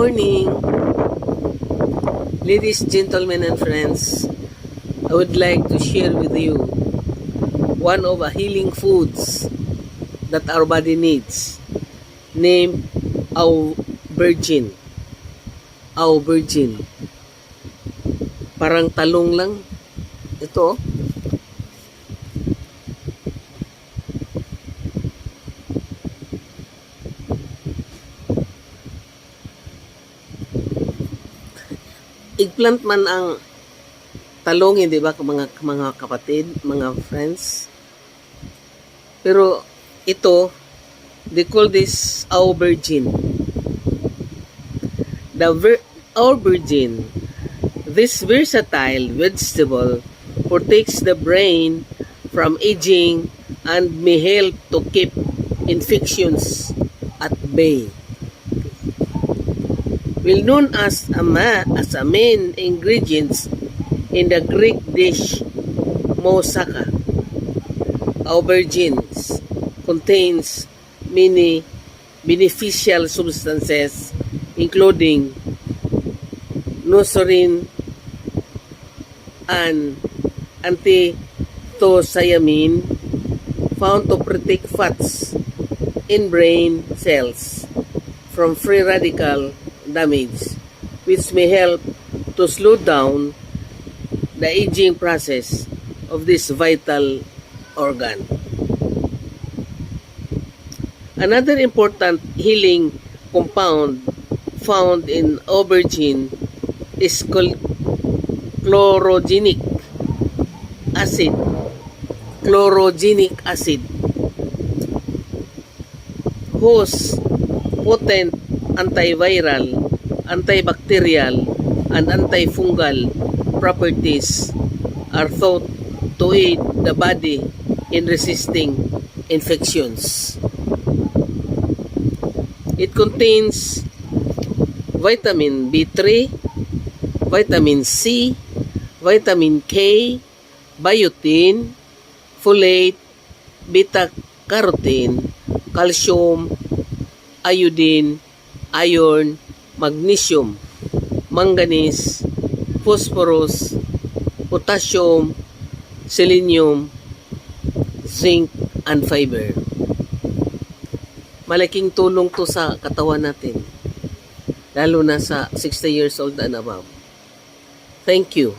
morning, ladies, gentlemen, and friends. I would like to share with you one of the healing foods that our body needs, named aubergine. Aubergine. Parang talong lang. Ito. Eggplant man ang talong, hindi ba, mga kapatid, mga friends? Pero ito, they call this aubergine. Aubergine, this versatile vegetable protects the brain from aging and may help to keep infections at bay. Well known as a main ingredients in the Greek dish moussaka, aubergines contains many beneficial substances including nourishing and anthocyanin found to protect fats in brain cells from free radical damage, which may help to slow down the aging process of this vital organ. Another important healing compound found in aubergine is chlorogenic acid. Chlorogenic acid, whose potent antiviral, antibacterial, and antifungal properties are thought to aid the body in resisting infections. It contains vitamin B3, vitamin C, vitamin K, biotin, folate, beta-carotene, calcium, iodine, iron, magnesium, manganese, phosphorus, potassium, selenium, zinc, and fiber. Malaking tulong to sa katawan natin, lalo na sa 60 years old and above. Thank you.